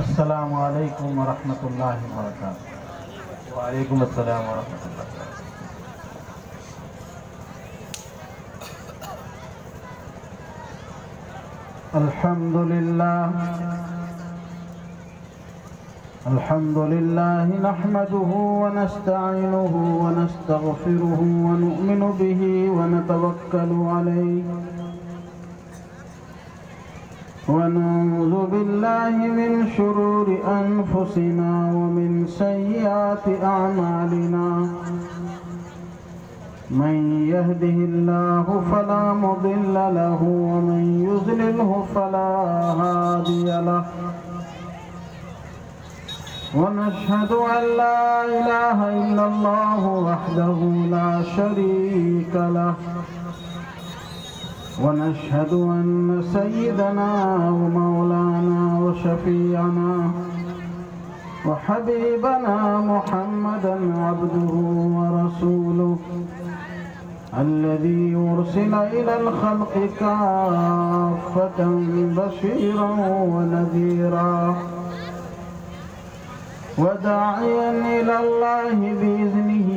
السلام علیکم ورحمۃ اللہ وبرکاتہ۔ وعلیکم السلام ورحمۃ اللہ وبرکاتہ۔ الحمد للہ نحمده ونستعینه ونستغفره ونؤمن به ونتوکل علیہ ونعوذ باللہ من شرور انفسنا ومن سیئات اعمالنا من يهده الله فلا مضل له ومن يضلله فلا هادي له ونشهد أن لا إله إلا الله وحده لا شريك له ونشهد أن سيدنا ومولانا وشفيعنا وحبيبنا محمدا عبده ورسوله الذي أرسل إلى الخلق كافة بشيرا ونذيرا وداعيا إلى الله بإذنه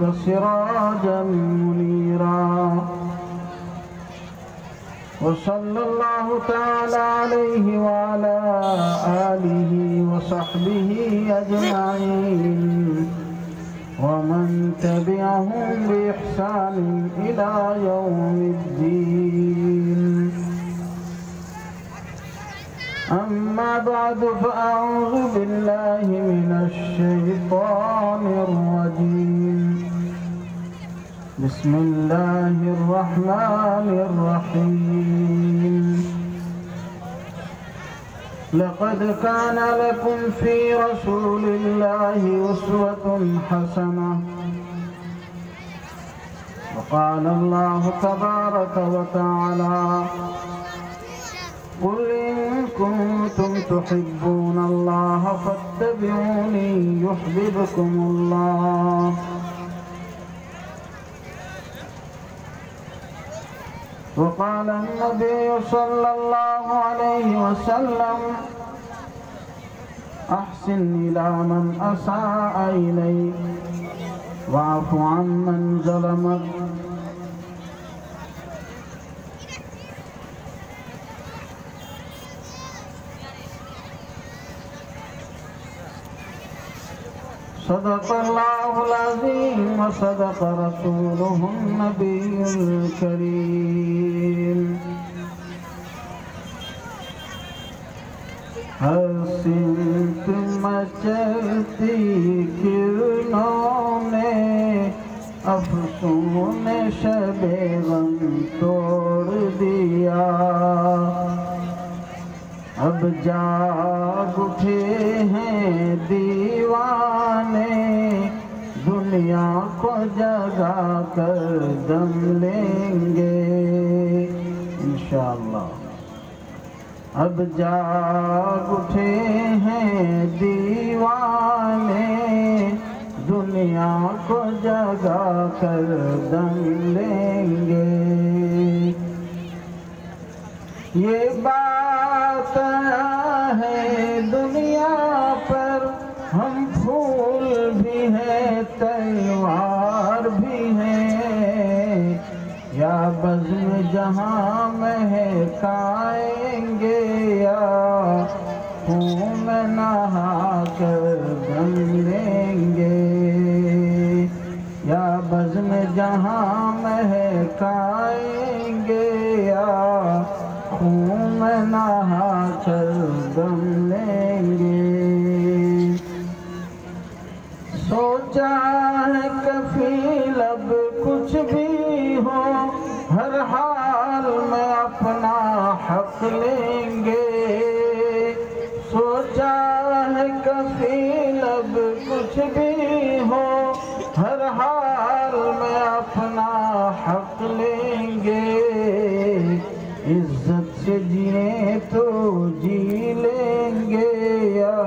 وسراجا منيرا وصلى الله تعالى عليه وعلى آله وصحبه أجمعين ومن تبعهم بإحسان إلى يوم الدين. أما بعد فأعوذ بالله من الشيطان الرجيم. بسم الله الرحمن الرحيم. لقد كان لكم في رسول الله أسوة حسنة. وقال الله تبارك وتعالى: قل إن كنتم تحبون الله فاتبعوني يحببكم الله. وقال النبي صلى الله عليه وسلم: أحسن إلى من أساء إليك واعف عمن ظلمك. صدق الله العظيم وصدق رسوله النبي الكريم. ہر سمت مچلتی کرنوں نے افسون شب غم توڑ دیا. اب جاگ اٹھے ہیں دیوانے دنیا کو جگا کر دم لیں گے انشاءاللہ. اب جاگ اٹھے ہیں دیوانے دنیا کو جگا کر دم لیں گے. یہ بات ہے دنیا پر ہم پھول بھی ہیں تلوار بھی ہیں. یا بزم جہاں مہکائیں گے یا خون میں نہا کر دم لیں گے. یا بزم جہاں مہکائیں گے یا خون میں نہا کر دم لیں گے. سوچا ہے کفیل اب کچھ بھی ہو ہر حال میں اپنا حق لیں گے. سوچا ہے کفیل اب کچھ بھی ہو ہر حال میں اپنا حق لیں گے. عزت سے جئیں تو جی لیں گے یا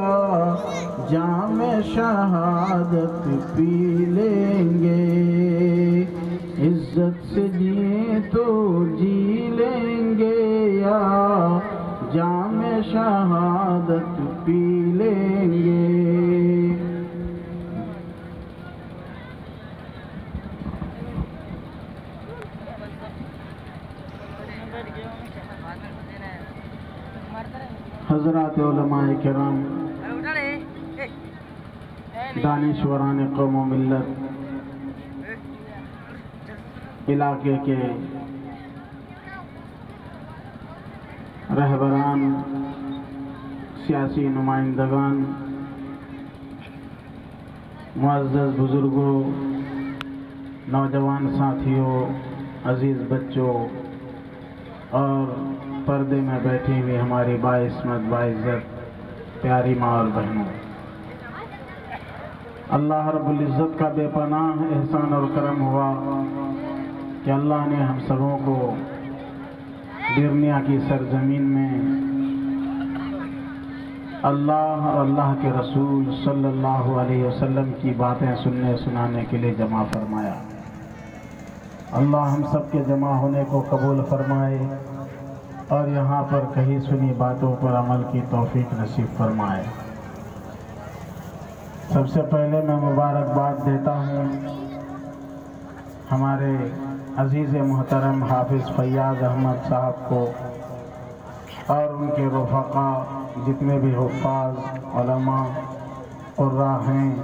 جام شہادت پی لیں گے. عزت سے جئیں تو جی لیں گے یا جام شہادت پی لیں گے۔ حضرات علماء کرام، دانشوران قوم و ملت، علاقے کے رہبران، سیاسی نمائندگان، معزز بزرگوں، نوجوان ساتھیوں، عزیز بچوں اور پردے میں بیٹھی ہوئی ہماری باعصمت باعزت پیاری ماں اور بہنوں، اللہ رب العزت کا بے پناہ احسان اور کرم ہوا کہ اللہ نے ہم سبوں کو برنیا کی سرزمین میں اللہ اور اللہ کے رسول صلی اللہ علیہ وسلم کی باتیں سننے سنانے کے لیے جمع فرمایا۔ اللہ ہم سب کے جمع ہونے کو قبول فرمائے اور یہاں پر کہی سنی باتوں پر عمل کی توفیق نصیب فرمائے۔ سب سے پہلے میں مبارکباد دیتا ہوں ہمارے عزیز محترم حافظ فیاض احمد صاحب کو اور ان کے رفقا، جتنے بھی حفاظ، علماء، قراء ہیں،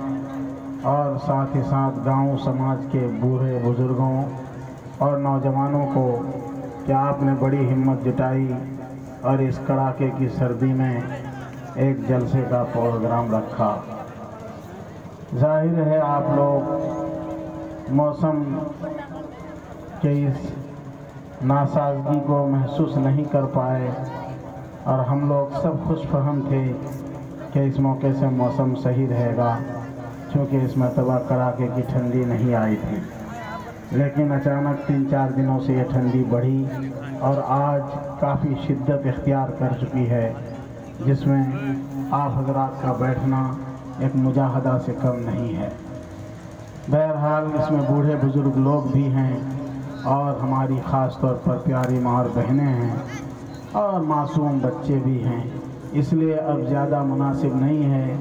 اور ساتھ ہی ساتھ گاؤں سماج کے بوڑھے بزرگوں اور نوجوانوں کو کہ آپ نے بڑی ہمت جٹائی اور اس کڑاکے کی سردی میں ایک جلسے کا پروگرام رکھا۔ ظاہر ہے آپ لوگ موسم کے اس ناسازگی کو محسوس نہیں کر پائے اور ہم لوگ سب خوش فہم تھے کہ اس موقع سے موسم صحیح رہے گا، چونکہ اس مرتبہ کڑاکے کی ٹھنڈی نہیں آئی تھی، لیکن اچانک 3-4 دنوں سے یہ ٹھنڈی بڑھی اور آج کافی شدت اختیار کر چکی ہے، جس میں آپ حضرات کا بیٹھنا ایک مجاہدہ سے کم نہیں ہے۔ بہرحال اس میں بوڑھے بزرگ لوگ بھی ہیں اور ہماری خاص طور پر پیاری ماں اور بہنیں ہیں اور معصوم بچے بھی ہیں، اس لیے اب زیادہ مناسب نہیں ہے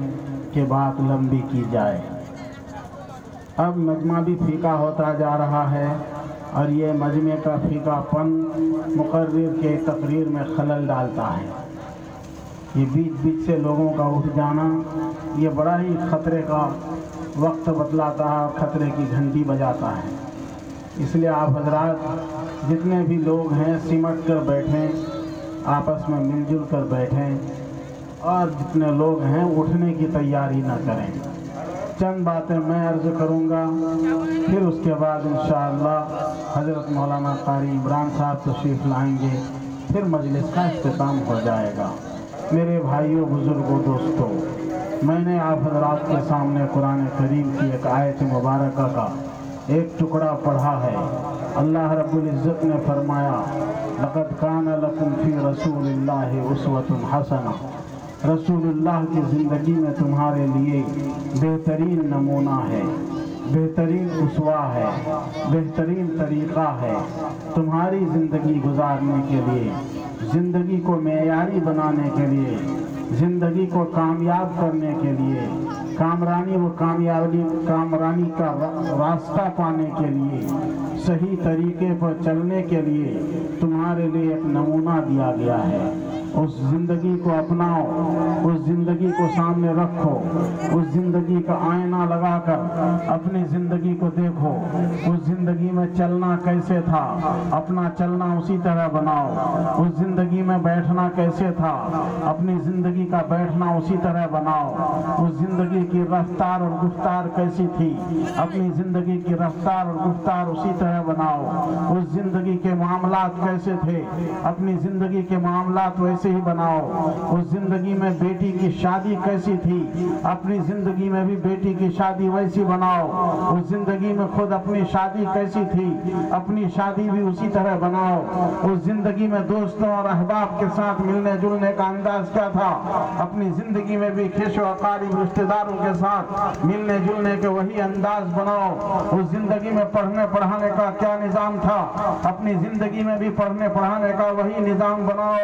کہ بات لمبی کی جائے۔ اب مجمع بھی پھیکا ہوتا جا رہا ہے اور یہ مجمع کا پھیکا پن مقرر کے تقریر میں خلل ڈالتا ہے۔ یہ بیچ بیچ سے لوگوں کا اٹھ جانا یہ بڑا ہی خطرے کا وقت بتلاتا ہے اور خطرے کی گھنٹی بجاتا ہے۔ اس لیے آپ حضرات جتنے بھی لوگ ہیں سمٹ کر بیٹھیں، آپس میں مل جل کر بیٹھیں اور جتنے لوگ ہیں اٹھنے کی تیاری نہ کریں۔ چند باتیں میں عرض کروں گا، پھر اس کے بعد انشاءاللہ حضرت مولانا قاری عمران صاحب تشریف لائیں گے، پھر مجلس کا اختتام ہو جائے گا۔ میرے بھائیوں، بزرگوں، دوستوں، میں نے آپ حضرات کے سامنے قرآن کریم کی ایک آیت مبارکہ کا ایک ٹکڑا پڑھا ہے۔ اللہ رب العزت نے فرمایا لَقَدْ كَانَ لَكُمْ فِي رَسُولِ اللَّهِ أُسْوَةٌ حَسَنَةٌ، رسول اللہ کی زندگی میں تمہارے لیے بہترین نمونہ ہے، بہترین اسوہ ہے، بہترین طریقہ ہے تمہاری زندگی گزارنے کے لیے، زندگی کو معیاری بنانے کے لیے، زندگی کو کامیاب کرنے کے لیے، کامرانی کا راستہ پانے کے لیے، صحیح طریقے پر چلنے کے لیے تمہارے لیے ایک نمونہ دیا گیا ہے۔ اس زندگی کو اپناؤ، اس زندگی کو سامنے رکھو، اس زندگی کا آئینہ لگا کر اپنی زندگی کو دیکھو، اس زندگی میں چلنا کیسے تھا اپنا چلنا اسی طرح بناؤ، اس زندگی میں بیٹھنا کیسے تھا اپنی زندگی کا بیٹھنا اسی طرح بناؤ، اس زندگی کی رفتار اور گفتار کیسی تھی اپنی زندگی کی رفتار اور گفتار اسی طرح بناؤ، اس زندگی کے معاملات کیسے تھے اپنی زندگی کے معاملات ویسے ہی بناؤ، اس زندگی میں بیٹی کی شادی کیسی تھی اپنی زندگی میں بھی بیٹی کی شادی ویسی بناؤ، اس زندگی میں خود اپنی شادی کیسی تھی اپنی شادی بھی اسی طرح بناؤ، اس زندگی میں دوستوں اور احباب کے ساتھ ملنے جلنے کا انداز کیا تھا اپنی زندگی میں بھی کھش و اقارب رشتہ داروں کے ساتھ ملنے جلنے کے وہی انداز بناؤ، اس زندگی میں پڑھنے پڑھانے کا کیا نظام تھا اپنی زندگی میں بھی پڑھنے پڑھانے کا وہی نظام بناؤ،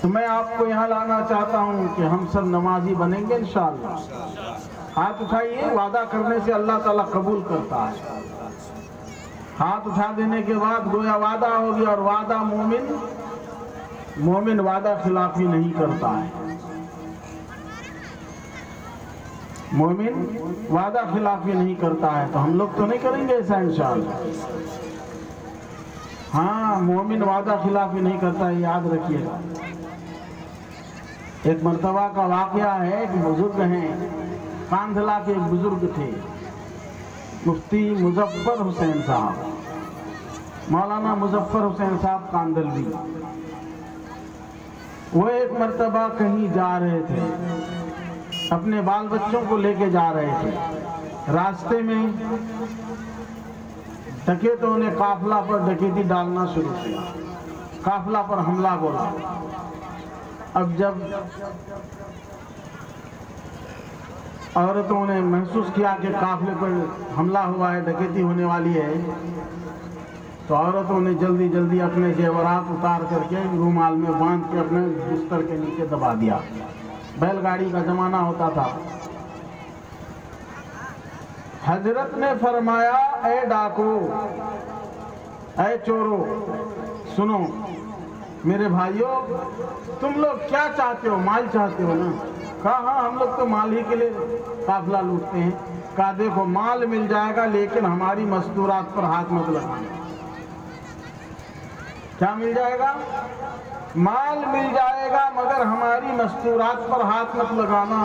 تو میں آپ کو یہاں لانا چاہتا ہوں کہ ہم سب نمازی بنیں گے انشاءاللہ۔ ہاتھ اٹھائیے، وعدہ کرنے سے اللہ تعالیٰ قبول کرتا ہے۔ ہاتھ اٹھا دینے کے بعد گویا وعدہ ہو گیا، اور وعدہ مومن وعدہ خلافی نہیں کرتا ہے۔ مومن وعدہ خلافی نہیں کرتا ہے، تو ہم لوگ تو نہیں کریں گے ایسا انشاءاللہ۔ ہاں، مومن وعدہ خلافی نہیں کرتا ہے، یاد رکھیے گا۔ ایک مرتبہ کا واقعہ ہے، ایک بزرگ ہیں، کاندھلا کے ایک بزرگ تھے، مفتی مظفر حسین صاحب، مولانا مظفر حسین صاحب کاندھلوی۔ وہ ایک مرتبہ کہیں جا رہے تھے، اپنے بال بچوں کو لے کے جا رہے تھے۔ راستے میں ڈکیتوں نے قافلہ پر ڈکیتی ڈالنا شروع کیا، قافلہ پر حملہ بولا۔ اب جب عورتوں نے محسوس کیا کہ قافلے پر حملہ ہوا ہے، ڈکیتی ہونے والی ہے، تو عورتوں نے جلدی جلدی اپنے زیورات اتار کر کے رومال میں باندھ کے اپنے بستر کے نیچے دبا دیا۔ بیل گاڑی کا زمانہ ہوتا تھا۔ حضرت نے فرمایا، اے ڈاکو، اے چورو، سنو میرے بھائیوں، تم لوگ کیا چاہتے ہو؟ مال چاہتے ہو نا؟ کہا ہاں، ہم لوگ تو مال ہی کے لیے قافلہ لوٹتے ہیں۔ کہا دیکھو، مال مل جائے گا لیکن ہماری مستورات پر ہاتھ مت لگانا۔ کیا مل جائے گا؟ مال مل جائے گا مگر ہماری مستورات پر ہاتھ مت لگانا۔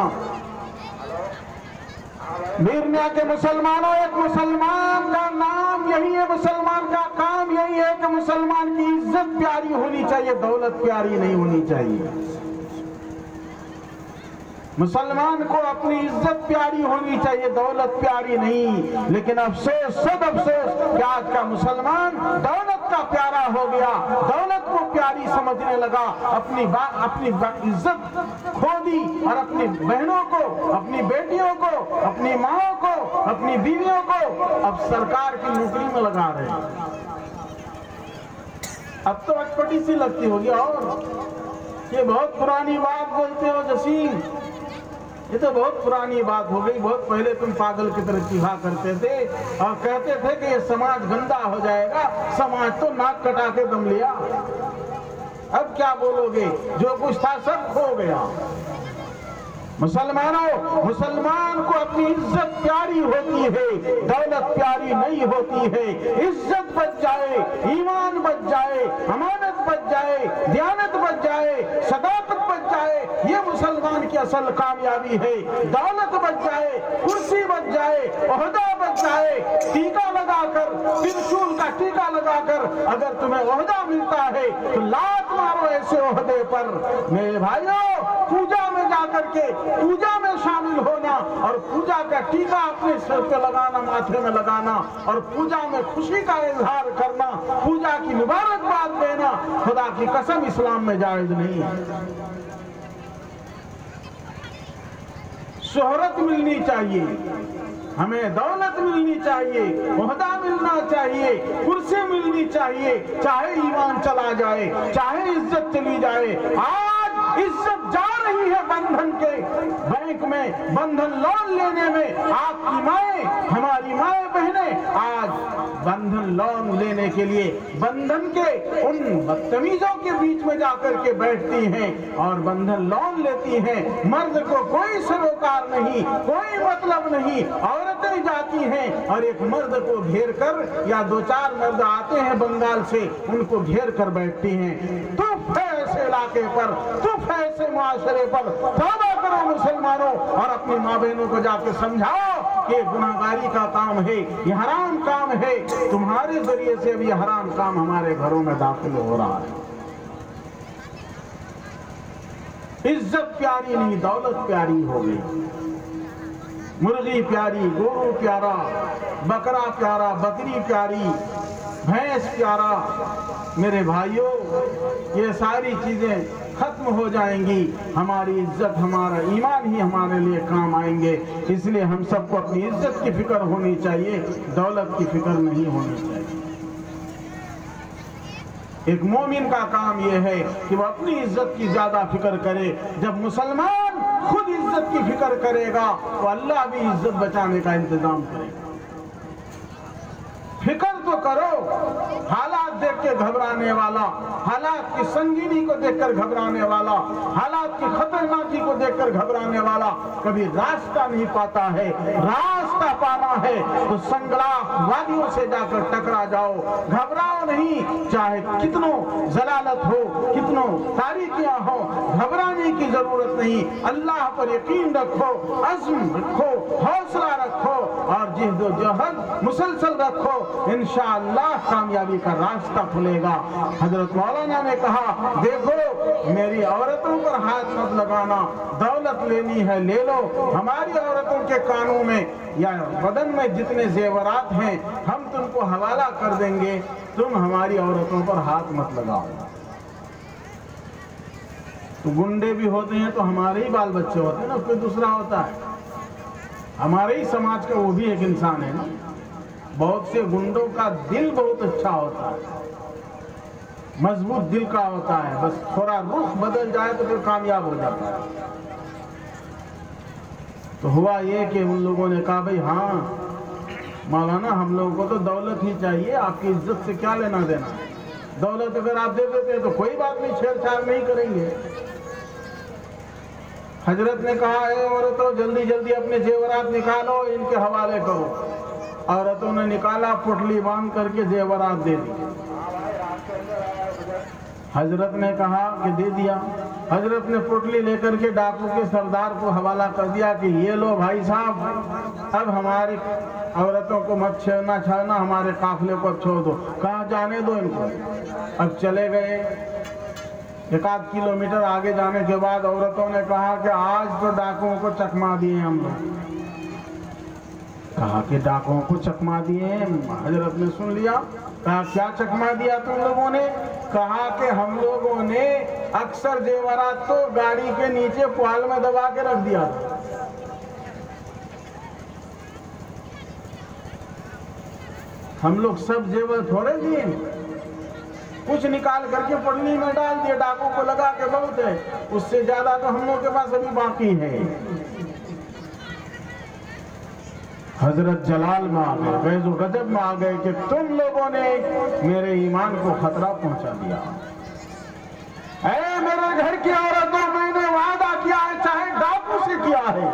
میرنیا کے مسلمانوں، ایک مسلمان کا نام یہی ہے، مسلمان کا کام یہی ہے کہ مسلمان کی عزت پیاری ہونی چاہیے، دولت پیاری نہیں ہونی چاہیے۔ مسلمان کو اپنی عزت پیاری ہونی چاہیے، دولت پیاری نہیں۔ لیکن افسوس، سب افسوس کہ آج کا مسلمان دولت کا پیارا ہو گیا، دولت کو پیاری سمجھنے لگا، اپنی عزت کھو دی، اور اپنی بہنوں کو، اپنی بیٹیوں کو، اپنی ماں کو، اپنی بیویوں کو اب سرکار کی نوکری میں لگا رہے ہیں۔ اب تو اٹپٹی سی لگتی ہوگی، اور یہ بہت پرانی بات بولتے ہو جسیم، یہ تو بہت پرانی بات ہو گئی۔ بہت پہلے تم پاگل کی طرح چیخا کرتے تھے اور کہتے تھے کہ یہ سماج گندا ہو جائے گا، سماج تو ناک کٹا کے دم لیا۔ اب کیا بولو گے؟ جو کچھ تھا سب کھو گیا۔ مسلمانوں، مسلمان کو اپنی عزت پیاری ہوتی ہے، دولت پیاری نہیں ہوتی ہے۔ عزت بچ جائے، ایمان بچ جائے، امانت بچ جائے، دیانت بچ جائے، صداقت بچ جائے، یہ مسلمان کی اصل کامیابی ہے۔ دولت بچ جائے، کرسی بچ جائے، عہدہ بچ جائے، ٹیکا لگا کر، ترشول کا ٹیکا لگا کر اگر تمہیں عہدہ ملتا ہے تو لات مارو ایسے عہدے پر۔ میرے بھائیوں، پوجا میں جا کر کے پوجا میں شامل ہونا اور پوجا کا ٹیکا اپنے سر پہ لگانا، ماتھے میں لگانا، اور پوجا میں خوشی کا اظہار کرنا، پوجا کی مبارکباد دینا، خدا کی قسم اسلام میں جائز نہیں ہے۔ شہرت ملنی چاہیے، ہمیں دولت ملنی چاہیے، عہدہ ملنا چاہیے، کرسی ملنی چاہیے، چاہے ایمان چلا جائے، چاہے عزت چلی جائے۔ آج عزت جا رہی ہے بندھن کے بینک میں، بندھن لون لینے میں۔ آپ کی مائیں، ہماری مائیں بہنیں آج بندھن لون لینے کے لیے بندھن کے ان بدتمیزوں کے بیچ میں جا کر کے بیٹھتی ہیں اور بندھن لون لیتی ہیں۔ مرد کو کوئی سروکار نہیں، کوئی مطلب نہیں، عورتیں جاتی ہیں اور ایک مرد کو گھیر کر، یا دو چار مرد آتے ہیں بنگال سے، ان کو گھیر کر بیٹھتی ہیں۔ تف ہے ایسے علاقے پر، تف ہے ایسے معاشرے پر۔ توبہ کرو مسلمانوں، اور اپنی ماں بہنوں کو جا کے سمجھاؤ کہ گناہگاری کا کام ہے، یہ حرام کام ہے، تمہارے ذریعے سے اب یہ حرام کام ہمارے گھروں میں داخل ہو رہا ہے۔ عزت پیاری نہیں، دولت پیاری ہو گئی۔ مرغی پیاری، گورو پیارا، بکرا پیارا، بکری پیاری، بھینس پیارا۔ میرے بھائیوں، یہ ساری چیزیں ختم ہو جائیں گی، ہماری عزت، ہمارا ایمان ہی ہمارے لیے کام آئیں گے۔ اس لیے ہم سب کو اپنی عزت کی فکر ہونی چاہیے، دولت کی فکر نہیں ہونی چاہیے۔ ایک مومن کا کام یہ ہے کہ وہ اپنی عزت کی زیادہ فکر کرے. جب مسلمان خود عزت کی فکر کرے گا تو اللہ بھی عزت بچانے کا انتظام کرے گا. فکر تو کرو. حالات دیکھ کے گھبرانے والا، حالات کی سنگینی کو دیکھ کر گھبرانے والا، حالات کی خطرناکی کو دیکھ کر گھبرانے والا کبھی راستہ نہیں پاتا ہے. راستہ پانا ہے تو سنگلاخ وادیوں سے جا کر ٹکرا جاؤ. گھبراؤ نہیں، چاہے کتنوں ضلالت ہو، کتنوں تاریکیاں ہو، گھبرانے کی ضرورت نہیں. اللہ پر یقین رکھو، عزم رکھو، حوصلہ رکھو اور جہد و جہد مسلسل رکھو. انشاءاللہ کامیابی کا راستہ کھلے گا. حضرت مولانا نے کہا دیکھو میری عورتوں پر ہاتھ مت لگانا. دولت لینی ہے لے لو. ہماری عورتوں کے کانوں میں یا بدن میں جتنے زیورات ہیں ہم تم کو حوالہ کر دیں گے، تم ہماری عورتوں پر ہاتھ مت لگاؤ. تو گنڈے بھی ہوتے ہیں تو ہمارے ہی بال بچے ہوتے ہیں نا، کوئی دوسرا ہوتا ہے. ہمارے ہی سماج کا وہ بھی ایک انسان ہے نا. بہت سے گنڈوں کا دل بہت اچھا ہوتا ہے، مضبوط دل کا ہوتا ہے، بس تھوڑا رخ بدل جائے تو پھر کامیاب ہو جاتا ہے. تو ہوا یہ کہ ان لوگوں نے کہا بھئی ہاں مولانا ہم لوگوں کو تو دولت ہی چاہیے، آپ کی عزت سے کیا لینا دینا. دولت اگر آپ دے دیتے تو کوئی بات نہیں، چھیڑ چھاڑ نہیں کریں گے. حضرت نے کہا اے عورتوں جلدی جلدی اپنے زیورات نکالو، ان کے حوالے کرو. عورتوں نے نکالا، پٹلی باندھ کر کے زیورات دے دی. حضرت نے کہا کہ دے دیا. حضرت نے پٹلی لے کر کے ڈاکو کے سردار کو حوالہ کر دیا کہ یہ لو بھائی صاحب، اب ہماری عورتوں کو مت چھیڑنا چھاڑنا، ہمارے قافلے کو اب چھوڑ دو. کہاں جانے دو ان کو. اب چلے گئے. 1-8 کلومیٹر آگے جانے کے بعد عورتوں نے کہا کہ آج تو ڈاکوؤں کو چکما دیے ہم لوگ. کہا کہ ڈاکوؤں کو چکما دیے. حضرت نے سن لیا. کہا کیا چکما دیا تم لوگوں نے؟ کہا کہ ہم لوگوں نے اکثر زیورات تو گاڑی کے نیچے پوال میں دبا کے رکھ دیا تھا. ہم لوگ سب زیور تھوڑے دیے، کچھ نکال کر کے پڑلی میں ڈال دیے، ڈاکو کو لگا کے بہت ہے، اس سے زیادہ تو ہم لوگ کے پاس ابھی باقی ہے. حضرت جلال میں آ گئے، فیض و غضب میں آ گئے کہ تم لوگوں نے میرے ایمان کو خطرہ پہنچا دیا. اے میرے گھر کی عورتوں، میں نے وعدہ کیا ہے، چاہے ڈاکو سے کیا ہے،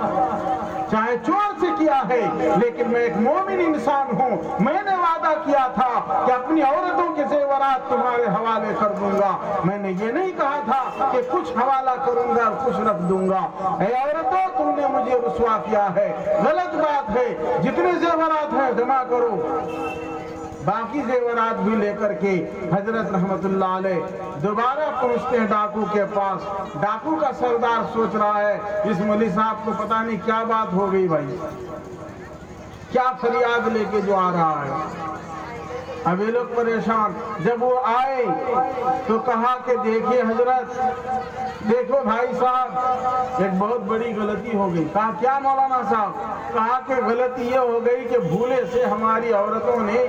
چاہے چور سے کیا ہے، لیکن میں ایک مومن انسان ہوں. میں نے وعدہ کیا تھا کہ اپنی عورتوں کے زیورات تمہارے حوالے کر دوں گا. میں نے یہ نہیں کہا تھا کہ کچھ حوالہ کروں گا اور کچھ رکھ دوں گا. اے عورتوں، تم نے مجھے رسوا کیا ہے، غلط بات ہے. جتنے زیورات ہیں جمع کرو. باقی زیورات بھی لے کر کے حضرت رحمت اللہ علیہ دوبارہ پہنچتے ہیں ڈاکو کے پاس. ڈاکو کا سردار سوچ رہا ہے اس مولوی صاحب کو پتہ نہیں کیا بات ہو گئی بھائی، کیا فریاد لے کے جو آ رہا ہے. اب یہ لوگ پریشان. جب وہ آئے تو کہا کہ دیکھیے حضرت، دیکھو بھائی صاحب، ایک بہت بڑی غلطی ہو گئی. کہا کیا مولانا صاحب؟ کہا کہ غلطی یہ ہو گئی کہ بھولے سے ہماری عورتوں نے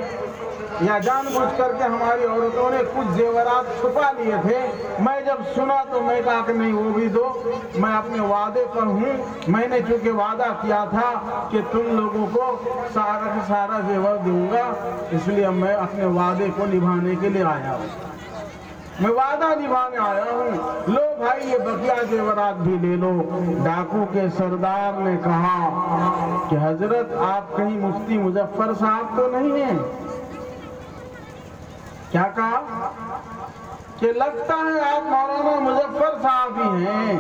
یا جان بوجھ کر کے ہماری عورتوں نے کچھ زیورات چھپا لیے تھے. میں جب سنا تو میں کہا کہ نہیں وہ بھی دو، میں اپنے وعدے پر ہوں. میں نے چونکہ وعدہ کیا تھا کہ تم لوگوں کو سارا کا سارا زیور دوں گا، اس لیے میں اپنے وعدے کو نبھانے کے لیے آیا ہوں. میں وعدہ نبھانے آیا ہوں. لو بھائی یہ بقیہ زیورات بھی لے لو. ڈاکو کے سردار نے کہا کہ حضرت آپ کہیں مفتی مظفر صاحب تو نہیں ہیں؟ کیا کہا؟ کہ لگتا ہے آپ مولانا مظفر صاحب ہی ہیں.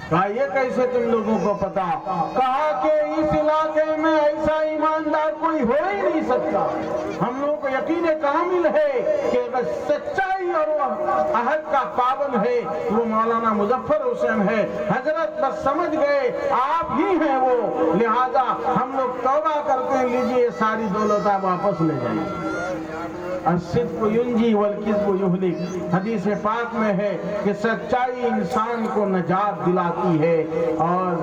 کہا یہ کیسے تم لوگوں کو پتا؟ کہا کہ اس علاقے میں ایسا ایماندار کوئی ہو ہی نہیں سکتا. ہم لوگوں کو یقین کامل ہے کہ اگر سچائی اور عہد کا پابند ہے وہ مولانا مظفر حسین ہے. حضرت بس سمجھ گئے آپ ہی ہیں وہ، لہذا ہم لوگ توبہ کرتے ہیں، لیجئے ساری دولت آپ واپس لے جائیں. الصدق ینجی والکذب یہلک. حدیث پاک میں ہے کہ سچائی انسان کو نجات دلاتی ہے اور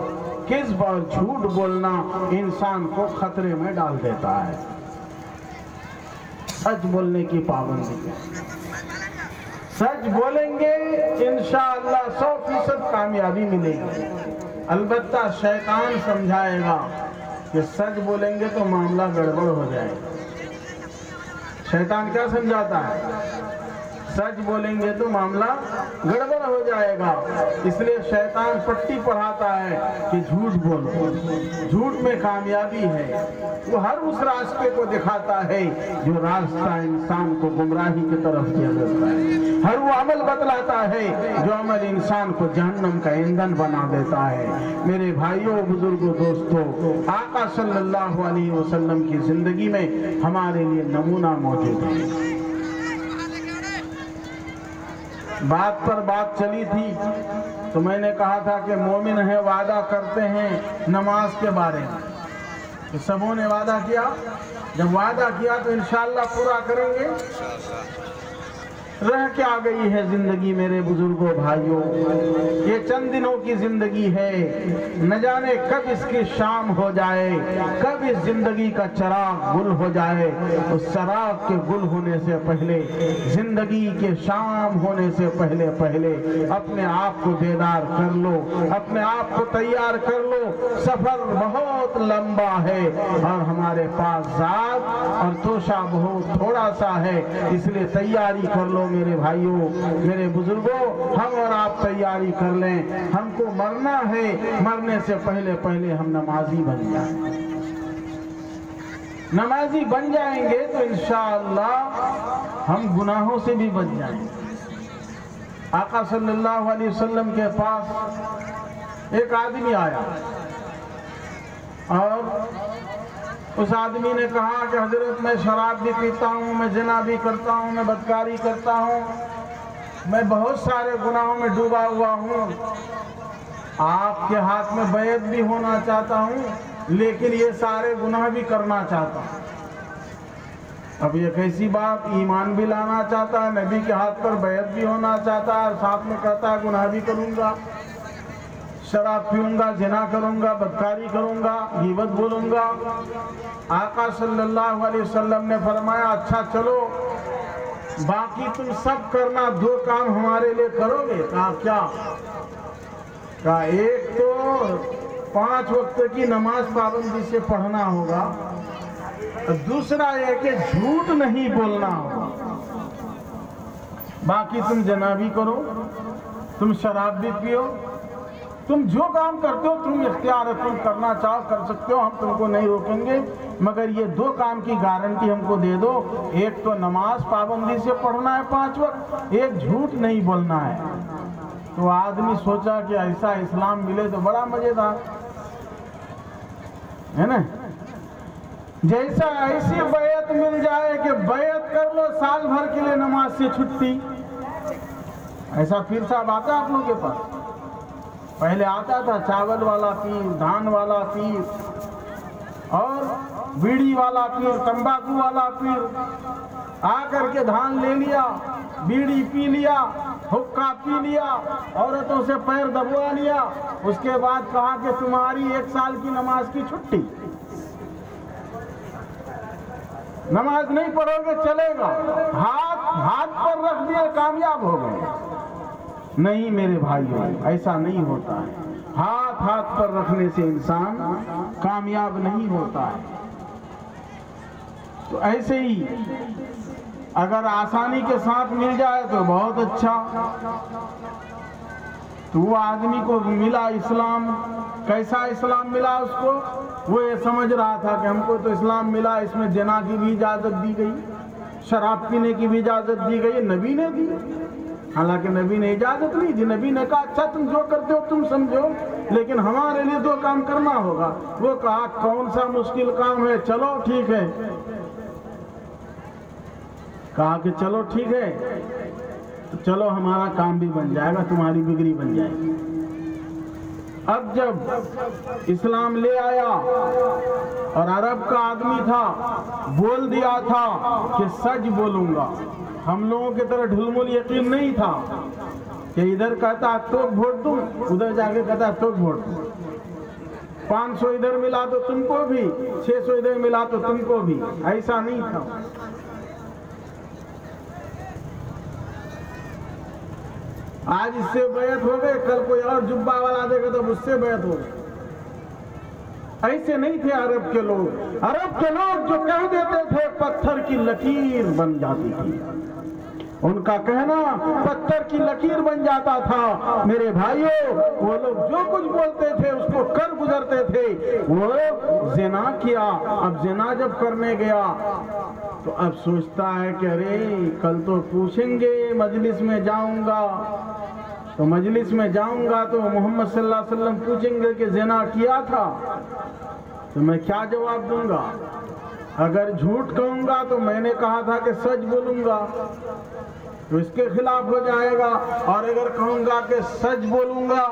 کذب اور جھوٹ بولنا انسان کو خطرے میں ڈال دیتا ہے. سچ بولنے کی پابندی ہے. سچ بولیں گے انشاءاللہ 100% کامیابی ملے گی. البتہ شیطان سمجھائے گا کہ سچ بولیں گے تو معاملہ گڑبڑ ہو جائے گا. شیطان کیا سمجھاتا ہے؟ سچ بولیں گے تو معاملہ گڑبڑ ہو جائے گا. اس لیے شیطان پٹی پڑھاتا ہے کہ جھوٹ بولو، جھوٹ میں کامیابی ہے. وہ ہر اس راستے کو دکھاتا ہے جو راستہ انسان کو گمراہی کی طرف کیا جاتا ہے. ہر وہ عمل بتلاتا ہے جو عمل انسان کو جہنم کا ایندھن بنا دیتا ہے. میرے بھائیوں، بزرگوں، دوستوں، آقا صلی اللہ علیہ وسلم کی زندگی میں ہمارے لیے نمونہ موجود ہے. بات پر بات چلی تھی تو میں نے کہا تھا کہ مومن ہے وعدہ کرتے ہیں نماز کے بارے میں کہ سبوں نے وعدہ کیا. جب وعدہ کیا تو انشاءاللہ پورا کریں گے. رہ کیا گئی ہے زندگی میرے بزرگوں، بھائیوں. یہ چند دنوں کی زندگی ہے. نہ جانے کب اس کی شام ہو جائے، کب اس زندگی کا چراغ گل ہو جائے. اس چراغ کے گل ہونے سے پہلے، زندگی کے شام ہونے سے پہلے اپنے آپ کو بیدار کر لو، اپنے آپ کو تیار کر لو. سفر بہت لمبا ہے اور ہمارے پاس ذات اور توشہ بہت تھوڑا سا ہے. اس لیے تیاری کر لو میرے بھائیوں، میرے بزرگوں. ہم اور آپ تیاری کر لیں. ہم کو مرنا ہے، مرنے سے پہلے ہم نمازی بن جائیں. نمازی بن جائیں گے تو انشاءاللہ ہم گناہوں سے بھی بچ جائیں گے. آقا صلی اللہ علیہ وسلم کے پاس ایک آدمی آیا اور اس آدمی نے کہا کہ حضرت میں شراب بھی پیتا ہوں، میں زنا بھی کرتا ہوں، میں بدکاری کرتا ہوں، میں بہت سارے گناہوں میں ڈوبا ہوا ہوں. آپ کے ہاتھ میں بیعت بھی ہونا چاہتا ہوں لیکن یہ سارے گناہ بھی کرنا چاہتا ہوں. اب یہ کیسی بات؟ ایمان بھی لانا چاہتا ہے، نبی کے ہاتھ پر بیعت بھی ہونا چاہتا ہے اور ساتھ میں کہتا ہے گناہ بھی کروں گا، شراب پیوں گا، زنا کروں گا، بدکاری کروں گا، غیبت بولوں گا. آقا صلی اللہ علیہ وسلم نے فرمایا اچھا چلو باقی تم سب کرنا، 2 کام ہمارے لیے کرو گے. کہا کیا؟ کہا ایک تو 5 وقت کی نماز پابندی سے پڑھنا ہوگا، دوسرا یہ کہ جھوٹ نہیں بولنا ہوگا. باقی تم زنا بھی کرو، تم شراب بھی پیو، تم جو کام کرتے ہو تم اختیار ہے، تم کرنا چاہو کر سکتے ہو، ہم تم کو نہیں روکیں گے، مگر یہ 2 کام کی گارنٹی ہم کو دے دو. ایک تو نماز پابندی سے پڑھنا ہے 5 وقت، ایک جھوٹ نہیں بولنا ہے. تو آدمی سوچا کہ ایسا اسلام ملے تو بڑا مزیدار ہے نا. جیسا ایسی بیعت مل جائے کہ بیعت کر لو سال بھر کے لیے نماز سے چھٹی. ایسا پیر صاحب آتا آپ لوگوں کے پاس؟ پہلے آتا تھا چاول والا پیر، دھان والا پیر اور بیڑی والا پیر، تمباکو والا پیر. آ کر کے دھان لے لیا، بیڑی پی لیا، حقہ پی لیا، عورتوں سے پیر دبوا لیا. اس کے بعد کہا کہ تمہاری 1 سال کی نماز کی چھٹی، نماز نہیں پڑھو گے چلے گا. ہاتھ پر رکھ دیا کامیاب ہو گئے. نہیں میرے بھائیوں، ایسا نہیں ہوتا ہے. ہاتھ پر رکھنے سے انسان کامیاب نہیں ہوتا ہے. تو ایسے ہی اگر آسانی کے ساتھ مل جائے تو بہت اچھا. تو وہ آدمی کو ملا اسلام. کیسا اسلام ملا اس کو؟ وہ یہ سمجھ رہا تھا کہ ہم کو تو اسلام ملا، اس میں زنا کی بھی اجازت دی گئی، شراب پینے کی بھی اجازت دی گئی، نبی نے دی. حالانکہ نبی نے اجازت نہیں دی. نبی نے کہا اچھا تم جو کرتے ہو تم سمجھو لیکن ہمارے لیے 2 کام کرنا ہوگا. وہ کہا کون سا مشکل کام ہے؟ چلو ٹھیک ہے. کہا کہ چلو ٹھیک ہے، چلو ہمارا کام بھی بن جائے گا، تمہاری بگڑی بن جائے گی. اب جب اسلام لے آیا اور عرب کا آدمی تھا، بول دیا تھا کہ سچ بولوں گا. ہم لوگوں کی طرح ڈھلمل یقین نہیں تھا کہ ادھر کہتا تو ووٹ دوں، ادھر جا کے کہتا تو ووٹ دوں. 500 ادھر ملا تو تم کو بھی، 600 ادھر ملا تو تم کو بھی. ایسا نہیں تھا. آج اس سے بیعت ہو گئے، کل کوئی اور جبہ والا دے گا تو اس سے بیعت ہو گئے۔ ایسے نہیں تھے عرب کے لوگ۔ عرب کے لوگ جو کہہ دیتے تھے پتھر کی لکیر بن جاتی تھی، ان کا کہنا پتھر کی لکیر بن جاتا تھا۔ میرے بھائیوں، وہ لوگ جو کچھ بولتے تھے اس کو کر گزرتے تھے۔ وہ زنا کیا، اب زنا جب کرنے گیا تو اب سوچتا ہے کہ ارے کل تو پوچھیں گے، مجلس میں جاؤں گا تو محمد صلی اللہ علیہ وسلم پوچھیں گے کہ زنا کیا تھا تو میں کیا جواب دوں گا؟ اگر جھوٹ کہوں گا تو میں نے کہا تھا کہ سچ بولوں گا تو اس کے خلاف ہو جائے گا، اور اگر کہوں گا کہ سچ بولوں گا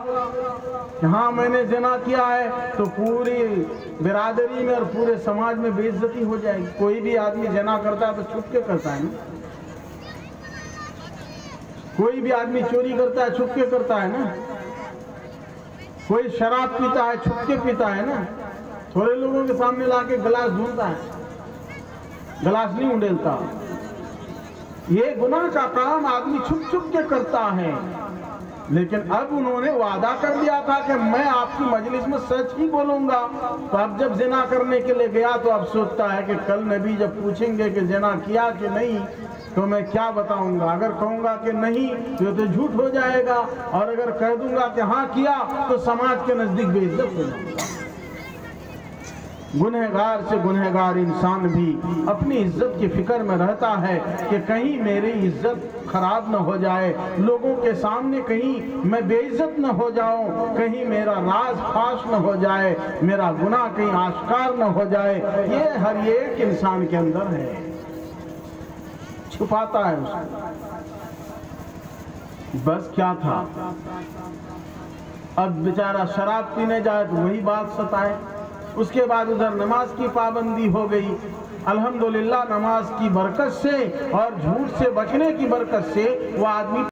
کہ ہاں میں نے زنا کیا ہے تو پوری برادری میں اور پورے سماج میں بے عزتی ہو جائے گی۔ کوئی بھی آدمی زنا کرتا ہے تو چھپ کے کرتا ہے نا، کوئی بھی آدمی چوری کرتا ہے چھپ کے کرتا ہے نا، کوئی شراب پیتا ہے چھپ کے پیتا ہے نا، تھوڑے لوگوں کے سامنے لا کے گلاس ڈھونڈتا ہے، گلاس نہیں اڈیلتا۔ یہ گناہ کا کام آدمی چھپ چھپ کے کرتا ہے، لیکن اب انہوں نے وعدہ کر دیا تھا کہ میں آپ کی مجلس میں سچ ہی بولوں گا، تو اب جب زنا کرنے کے لیے گیا تو اب سوچتا ہے کہ کل نبی جب پوچھیں گے کہ زنا کیا کہ نہیں تو میں کیا بتاؤں گا؟ اگر کہوں گا کہ نہیں تو جھوٹ ہو جائے گا، اور اگر کہہ دوں گا کہ ہاں کیا تو سماج کے نزدیک بے عزت ہو جائے گا۔ گنہگار سے گنہگار انسان بھی اپنی عزت کی فکر میں رہتا ہے کہ کہیں میری عزت خراب نہ ہو جائے، لوگوں کے سامنے کہیں میں بے عزت نہ ہو جاؤں، کہیں میرا راز فاش نہ ہو جائے، میرا گناہ کہیں آشکار نہ ہو جائے۔ یہ ہر ایک انسان کے اندر ہے، چھپاتا ہے اس کو۔ بس کیا تھا، اب بیچارہ شراب پینے جائے تو وہی بات ستائے، اس کے بعد ادھر نماز کی پابندی ہو گئی۔ الحمدللہ نماز کی برکت سے اور جھوٹ سے بچنے کی برکت سے وہ آدمی